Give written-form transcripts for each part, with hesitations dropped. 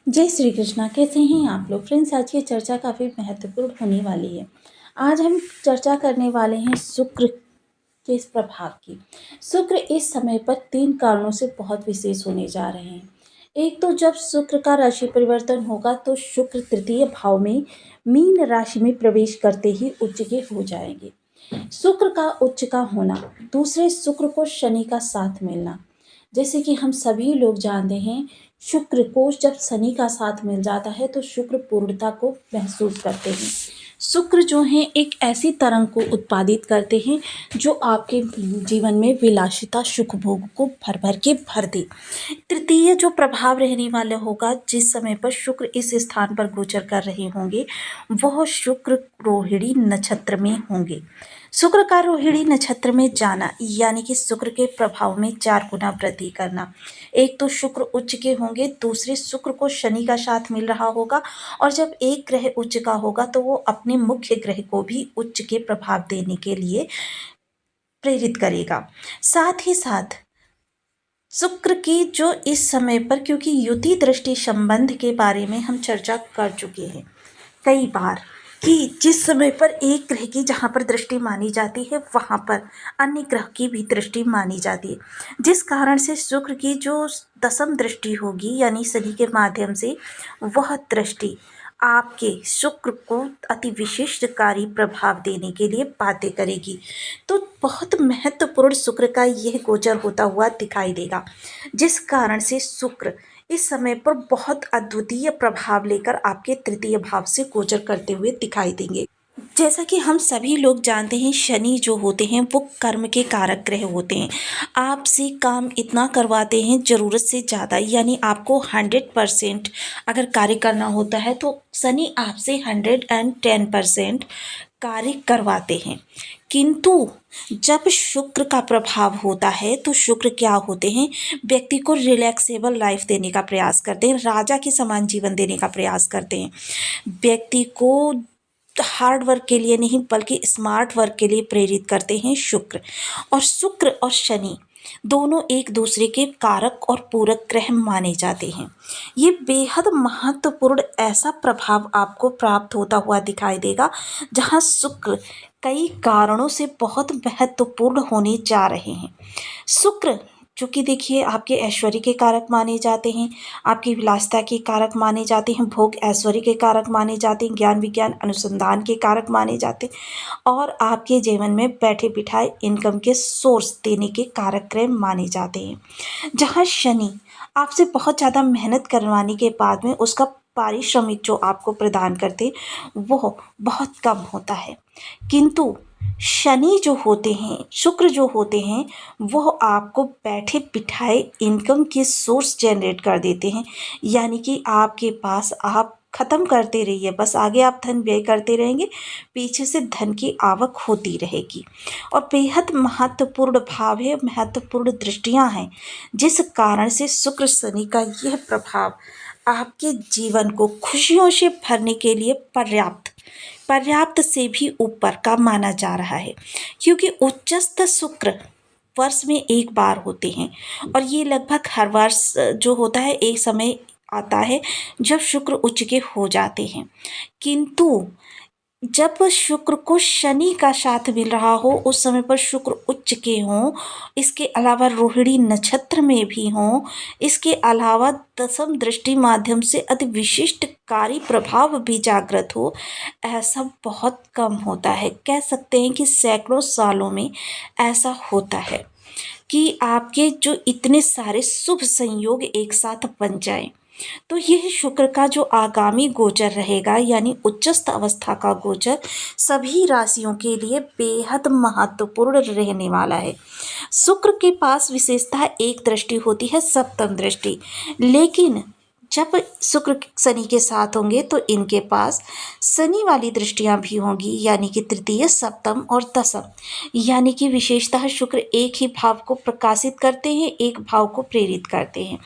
जय श्री कृष्णा। कैसे हैं आप लोग फ्रेंड्स? आज की चर्चा काफ़ी महत्वपूर्ण होने वाली है। आज हम चर्चा करने वाले हैं शुक्र के इस प्रभाव की। शुक्र इस समय पर 3 कारणों से बहुत विशेष होने जा रहे हैं। एक तो जब शुक्र का राशि परिवर्तन होगा तो शुक्र तृतीय भाव में मीन राशि में प्रवेश करते ही उच्च के हो जाएंगे। शुक्र का उच्च का होना, दूसरे शुक्र को शनि का साथ मिलना। जैसे कि हम सभी लोग जानते हैं, शुक्र को जब शनि का साथ मिल जाता है तो शुक्र पूर्णता को महसूस करते हैं। शुक्र जो है एक ऐसी तरंग को उत्पादित करते हैं जो आपके जीवन में विलासिता सुख भोग को भर भर के भर दे। तृतीय जो प्रभाव रहने वाला होगा, जिस समय पर शुक्र इस स्थान पर गोचर कर रहे होंगे, वह शुक्र रोहिणी नक्षत्र में होंगे। शुक्र का रोहिणी नक्षत्र में जाना यानी कि शुक्र के प्रभाव में 4 गुना वृद्धि करना। एक तो शुक्र उच्च के होंगे, दूसरे शुक्र को शनि का साथ मिल रहा होगा, और जब एक ग्रह उच्च का होगा तो वो अपने मुख्य ग्रह को भी उच्च के प्रभाव देने के लिए प्रेरित करेगा। साथ ही साथ शुक्र की जो इस समय पर, क्योंकि युति दृष्टि संबंध के बारे में हम चर्चा कर चुके हैं कई बार, कि जिस समय पर एक ग्रह की जहाँ पर दृष्टि मानी जाती है वहाँ पर अन्य ग्रह की भी दृष्टि मानी जाती है, जिस कारण से शुक्र की जो दसम दृष्टि होगी यानी शनि के माध्यम से, वह दृष्टि आपके शुक्र को अति विशिष्टकारी प्रभाव देने के लिए बातें करेगी। तो बहुत महत्वपूर्ण शुक्र का यह गोचर होता हुआ दिखाई देगा, जिस कारण से शुक्र इस समय पर बहुत अद्वितीय प्रभाव लेकर आपके तृतीय भाव से गोचर करते हुए दिखाई देंगे। जैसा कि हम सभी लोग जानते हैं, शनि जो होते हैं वो कर्म के कारक ग्रह होते हैं। आपसे काम इतना करवाते हैं ज़रूरत से ज़्यादा, यानी आपको 100% अगर कार्य करना होता है तो शनि आपसे 110% कार्य करवाते हैं। किंतु जब शुक्र का प्रभाव होता है तो शुक्र क्या होते हैं, व्यक्ति को रिलैक्सेबल लाइफ देने का प्रयास करते हैं, राजा के समान जीवन देने का प्रयास करते हैं। व्यक्ति को हार्ड वर्क के लिए नहीं बल्कि स्मार्ट वर्क के लिए प्रेरित करते हैं शुक्र। और शुक्र और शनि दोनों एक दूसरे के कारक और पूरक ग्रह माने जाते हैं। ये बेहद महत्वपूर्ण ऐसा प्रभाव आपको प्राप्त होता हुआ दिखाई देगा, जहां शुक्र कई कारणों से बहुत महत्वपूर्ण होने जा रहे हैं। शुक्र चूँकि देखिए आपके ऐश्वर्य के कारक माने जाते हैं, आपकी विलासिता के कारक माने जाते हैं, भोग ऐश्वर्य के कारक माने जाते हैं, ज्ञान विज्ञान अनुसंधान के कारक माने जाते हैं, और आपके जीवन में बैठे बिठाए इनकम के सोर्स देने के कारक ग्रह माने जाते हैं। जहाँ शनि आपसे बहुत ज़्यादा मेहनत करवाने के बाद में उसका पारिश्रमिक जो आपको प्रदान करते वो बहुत कम होता है, किंतु शनि जो होते हैं, शुक्र जो होते हैं, वह आपको बैठे बिठाए इनकम के सोर्स जनरेट कर देते हैं। यानी कि आपके पास आप ख़त्म करते रहिए, बस आगे आप धन व्यय करते रहेंगे, पीछे से धन की आवक होती रहेगी। और बेहद महत्वपूर्ण भाव है, महत्वपूर्ण दृष्टियां हैं, जिस कारण से शुक्र शनि का यह प्रभाव आपके जीवन को खुशियों से भरने के लिए पर्याप्त से भी ऊपर का माना जा रहा है। क्योंकि उच्चस्थ शुक्र वर्ष में एक बार होते हैं, और ये लगभग हर वर्ष जो होता है एक समय आता है जब शुक्र उच्च के हो जाते हैं। किंतु जब शुक्र को शनि का साथ मिल रहा हो, उस समय पर शुक्र उच्च के हों, इसके अलावा रोहिणी नक्षत्र में भी हों, इसके अलावा दसम दृष्टि माध्यम से अति विशिष्टकारी प्रभाव भी जागृत हो, ऐसा बहुत कम होता है। कह सकते हैं कि सैकड़ों सालों में ऐसा होता है कि आपके जो इतने सारे शुभ संयोग एक साथ बन जाएं। तो यह शुक्र का जो आगामी गोचर रहेगा, यानी उच्चस्थ अवस्था का गोचर, सभी राशियों के लिए बेहद महत्वपूर्ण रहने वाला है। शुक्र के पास विशेषतः एक दृष्टि होती है, सप्तम दृष्टि, लेकिन जब शुक्र शनि के साथ होंगे तो इनके पास शनि वाली दृष्टियां भी होंगी, यानी कि तृतीय, सप्तम और दसम। यानी कि विशेषतः शुक्र एक ही भाव को प्रकाशित करते हैं, एक भाव को प्रेरित करते हैं।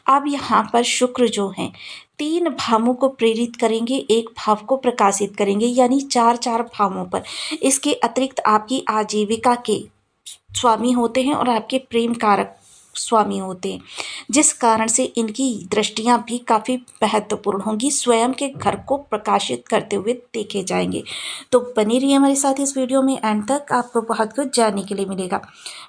अब यहाँ पर शुक्र जो हैं 3 भावों को प्रेरित करेंगे, एक भाव को प्रकाशित करेंगे, यानी 4 भावों पर। इसके अतिरिक्त आपकी आजीविका के स्वामी होते हैं और आपके प्रेम कारक स्वामी होते हैं, जिस कारण से इनकी दृष्टियां भी काफ़ी महत्वपूर्ण होंगी, स्वयं के घर को प्रकाशित करते हुए देखे जाएंगे। तो बने रहिए हमारे साथ इस वीडियो में, एंड तक आपको बहुत कुछ जानने के लिए मिलेगा।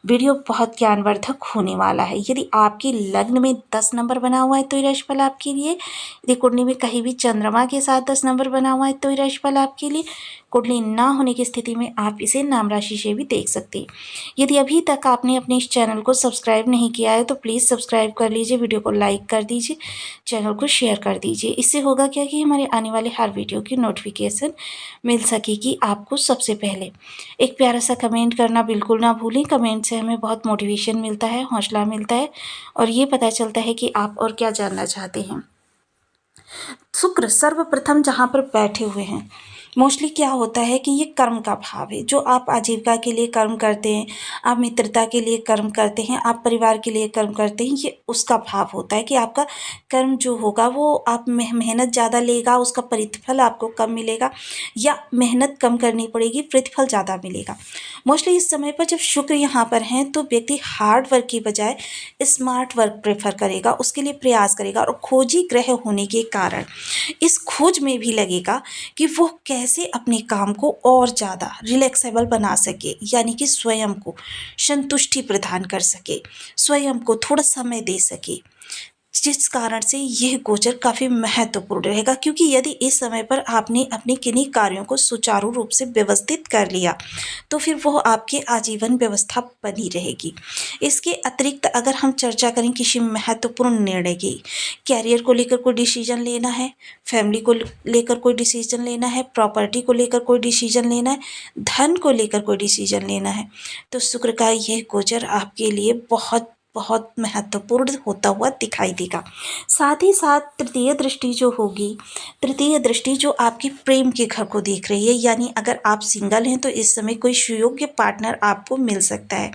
वीडियो बहुत ज्ञानवर्धक होने वाला है। यदि आपके लग्न में 10 नंबर बना हुआ है तो ये राशिफल आपके लिए, यदि कुंडली में कहीं भी चंद्रमा के साथ 10 नंबर बना हुआ है तो ये राशिफल आपके लिए, कुंडली ना होने की स्थिति में आप इसे नाम राशि से भी देख सकते हैं। यदि अभी तक आपने अपने इस चैनल को सब्सक्राइब नहीं किया है तो प्लीज़ सब्सक्राइब कर लीजिए, वीडियो को लाइक कर दीजिए, चैनल को शेयर कर दीजिए। इससे होगा क्या कि हमारे आने वाले हर वीडियो की नोटिफिकेशन मिल सकेगी आपको सबसे पहले। एक प्यारा सा कमेंट करना बिल्कुल ना भूलें। कमेंट से हमें बहुत मोटिवेशन मिलता है, हौसला मिलता है और ये पता चलता है कि आप और क्या जानना चाहते हैं। शुक्र सर्वप्रथम जहाँ पर बैठे हुए हैं, मोस्टली क्या होता है कि ये कर्म का भाव है। जो आप आजीविका के लिए कर्म करते हैं, आप मित्रता के लिए कर्म करते हैं, आप परिवार के लिए कर्म करते हैं, ये उसका भाव होता है कि आपका कर्म जो होगा वो आप मेहनत ज़्यादा लेगा, उसका प्रतिफल आपको कम मिलेगा, या मेहनत कम करनी पड़ेगी, प्रतिफल ज़्यादा मिलेगा। मोस्टली इस समय पर जब शुक्र यहाँ पर हैं तो व्यक्ति हार्ड वर्क की बजाय स्मार्ट वर्क प्रेफर करेगा, उसके लिए प्रयास करेगा और खोजी ग्रह होने के कारण इस खोज में भी लगेगा कि वो कैसे अपने काम को और ज़्यादा रिलैक्सेबल बना सके, यानी कि स्वयं को संतुष्टि प्रदान कर सके, स्वयं को थोड़ा समय दे सके, जिस कारण से यह गोचर काफ़ी महत्वपूर्ण रहेगा। क्योंकि यदि इस समय पर आपने अपने किन्हीं कार्यों को सुचारू रूप से व्यवस्थित कर लिया तो फिर वो आपके आजीवन व्यवस्था बनी रहेगी। इसके अतिरिक्त अगर हम चर्चा करें किसी महत्वपूर्ण निर्णय की, कैरियर को लेकर कोई डिसीजन लेना है, फैमिली को लेकर कोई डिसीजन लेना है, प्रॉपर्टी को लेकर कोई डिसीजन लेना है, धन को लेकर कोई डिसीजन लेना है, तो शुक्र का यह गोचर आपके लिए बहुत बहुत महत्वपूर्ण होता हुआ दिखाई देगा। साथ ही साथ तृतीय दृष्टि जो होगी, तृतीय दृष्टि जो आपके प्रेम के घर को देख रही है, यानी अगर आप सिंगल हैं तो इस समय कोई सुयोग्य पार्टनर आपको मिल सकता है,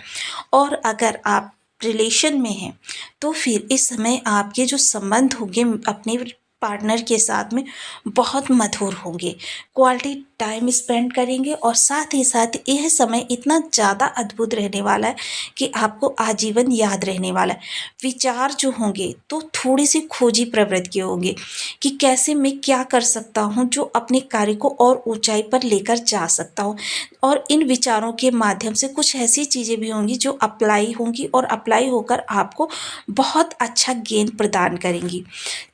और अगर आप रिलेशन में हैं तो फिर इस समय आपके जो संबंध होंगे अपने पार्टनर के साथ में बहुत मधुर होंगे, क्वालिटी टाइम स्पेंड करेंगे, और साथ ही साथ यह समय इतना ज़्यादा अद्भुत रहने वाला है कि आपको आजीवन याद रहने वाला है। विचार जो होंगे तो थोड़ी सी खोजी प्रवृत्ति के होंगे कि कैसे मैं क्या कर सकता हूँ जो अपने कार्य को और ऊंचाई पर लेकर जा सकता हूँ, और इन विचारों के माध्यम से कुछ ऐसी चीज़ें भी होंगी जो अप्लाई होंगी और अप्लाई होकर आपको बहुत अच्छा गेन प्रदान करेंगी।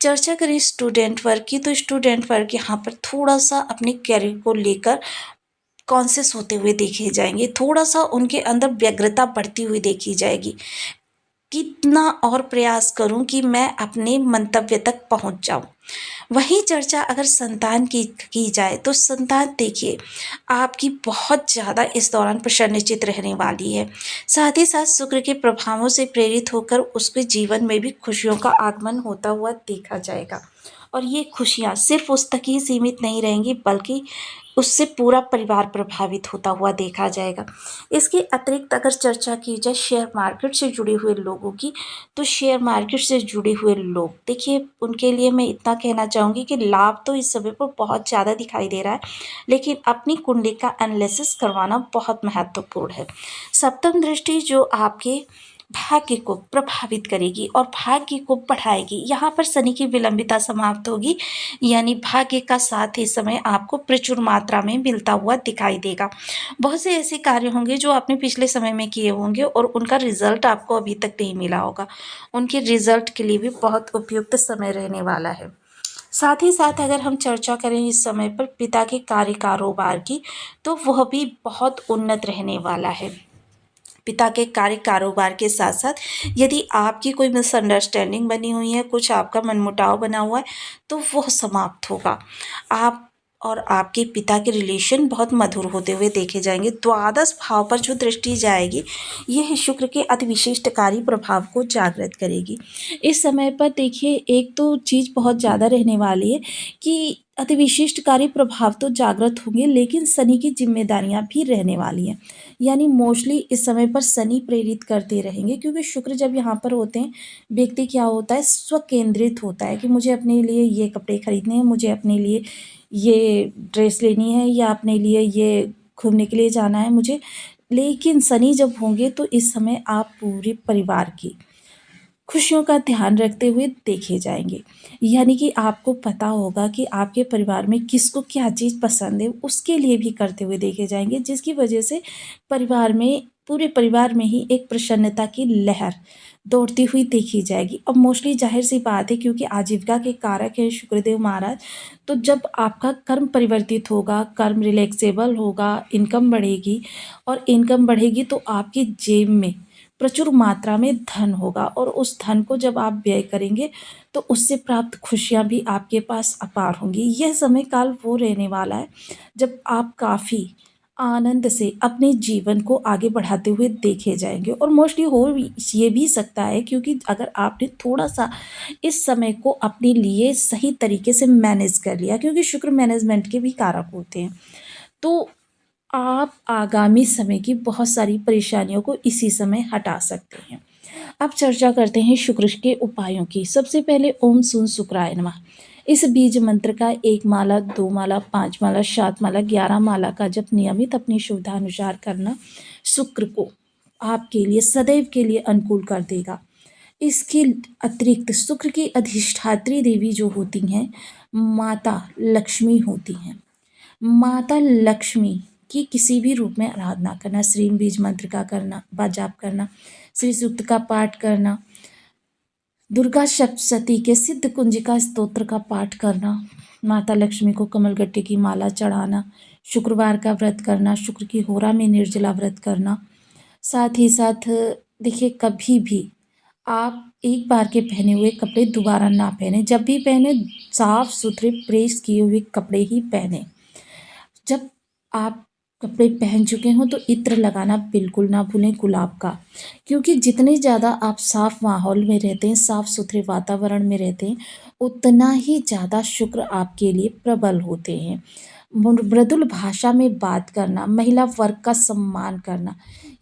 चर्चा करें स्टूडेंट वर्ग की, तो स्टूडेंट वर्ग यहाँ पर थोड़ा सा अपने कैरियर को लेकर कॉन्शियस होते हुए देखे जाएंगे, थोड़ा सा उनके अंदर व्यग्रता बढ़ती हुई देखी जाएगी। कितना और प्रयास करूं कि मैं अपने मंतव्य तक पहुंच जाऊं। वहीं चर्चा अगर संतान की जाए तो संतान देखिए आपकी बहुत ज़्यादा इस दौरान प्रसन्नचित्त रहने वाली है। साथ ही साथ शुक्र के प्रभावों से प्रेरित होकर उसके जीवन में भी खुशियों का आगमन होता हुआ देखा जाएगा, और ये खुशियाँ सिर्फ उस तक ही सीमित नहीं रहेंगी बल्कि उससे पूरा परिवार प्रभावित होता हुआ देखा जाएगा। इसके अतिरिक्त अगर चर्चा की जाए शेयर मार्केट से जुड़े हुए लोगों की, तो शेयर मार्केट से जुड़े हुए लोग देखिए उनके लिए मैं इतना कहना चाहूँगी कि लाभ तो इस समय पर बहुत ज़्यादा दिखाई दे रहा है, लेकिन अपनी कुंडली का एनालिसिस करवाना बहुत महत्वपूर्ण है। सप्तम दृष्टि जो आपके भाग्य को प्रभावित करेगी और भाग्य को बढ़ाएगी, यहाँ पर शनि की विलंबिता समाप्त होगी, यानी भाग्य का साथ इस समय आपको प्रचुर मात्रा में मिलता हुआ दिखाई देगा। बहुत से ऐसे कार्य होंगे जो आपने पिछले समय में किए होंगे और उनका रिजल्ट आपको अभी तक नहीं मिला होगा, उनके रिजल्ट के लिए भी बहुत उपयुक्त समय रहने वाला है। साथ ही साथ अगर हम चर्चा करें इस समय पर पिता के कार्य कारोबार की, तो वह भी बहुत उन्नत रहने वाला है। पिता के कार्य कारोबार के साथ साथ यदि आपकी कोई मिसअंडरस्टैंडिंग बनी हुई है, कुछ आपका मनमुटाव बना हुआ है, तो वह समाप्त होगा। आप और आपके पिता के रिलेशन बहुत मधुर होते हुए देखे जाएंगे। द्वादश भाव पर जो दृष्टि जाएगी यह शुक्र के अति विशिष्टकारी प्रभाव को जागृत करेगी। इस समय पर देखिए एक तो चीज़ बहुत ज़्यादा रहने वाली है कि अति विशिष्टकारी प्रभाव तो जागृत होंगे, लेकिन शनि की जिम्मेदारियां भी रहने वाली हैं, यानी मोस्टली इस समय पर शनि प्रेरित करते रहेंगे, क्योंकि शुक्र जब यहाँ पर होते हैं व्यक्ति क्या होता है स्वकेंद्रित होता है कि मुझे अपने लिए ये कपड़े खरीदने हैं, मुझे अपने लिए ये ड्रेस लेनी है, या अपने लिए ये घूमने के लिए जाना है मुझे। लेकिन शनि जब होंगे तो इस समय आप पूरे परिवार की खुशियों का ध्यान रखते हुए देखे जाएंगे। यानी कि आपको पता होगा कि आपके परिवार में किसको क्या चीज़ पसंद है, उसके लिए भी करते हुए देखे जाएंगे, जिसकी वजह से परिवार में, पूरे परिवार में ही एक प्रसन्नता की लहर दौड़ती हुई देखी जाएगी। अब मोस्टली जाहिर सी बात है, क्योंकि आजीविका के कारक हैं शुक्रदेव महाराज, तो जब आपका कर्म परिवर्तित होगा, कर्म रिलैक्सेबल होगा, इनकम बढ़ेगी, और इनकम बढ़ेगी तो आपकी जेब में प्रचुर मात्रा में धन होगा, और उस धन को जब आप व्यय करेंगे तो उससे प्राप्त खुशियाँ भी आपके पास अपार होंगी। यह समय काल वो रहने वाला है जब आप काफ़ी आनंद से अपने जीवन को आगे बढ़ाते हुए देखे जाएंगे। और मोस्टली हो भी ये भी सकता है, क्योंकि अगर आपने थोड़ा सा इस समय को अपने लिए सही तरीके से मैनेज कर लिया, क्योंकि शुक्र मैनेजमेंट के भी कारक होते हैं, तो आप आगामी समय की बहुत सारी परेशानियों को इसी समय हटा सकते हैं। अब चर्चा करते हैं शुक्र के उपायों की। सबसे पहले ओम सुन शुक्राय नमः, इस बीज मंत्र का 1 माला, 2 माला, 5 माला, 7 माला, 11 माला का जप नियमित अपनी सुविधा अनुसार करना शुक्र को आपके लिए सदैव के लिए अनुकूल कर देगा। इसके अतिरिक्त शुक्र की अधिष्ठात्री देवी जो होती हैं, माता लक्ष्मी होती हैं। माता लक्ष्मी की किसी भी रूप में आराधना करना, श्री बीज मंत्र का करना, जाप करना, श्री सूक्त का पाठ करना, दुर्गा सप्तशती के सिद्ध कुंजिका स्तोत्र का पाठ करना, माता लक्ष्मी को कमलगट्टे की माला चढ़ाना, शुक्रवार का व्रत करना, शुक्र की होरा में निर्जला व्रत करना। साथ ही साथ देखिए, कभी भी आप एक बार के पहने हुए कपड़े दोबारा ना पहने, जब भी पहने साफ सुथरे प्रेस किए हुए कपड़े ही पहने। जब आप कपड़े पहन चुके हों तो इत्र लगाना बिल्कुल ना भूलें, गुलाब का, क्योंकि जितने ज़्यादा आप साफ माहौल में रहते हैं, साफ सुथरे वातावरण में रहते हैं, उतना ही ज़्यादा शुक्र आपके लिए प्रबल होते हैं। मृदुल भाषा में बात करना, महिला वर्ग का सम्मान करना,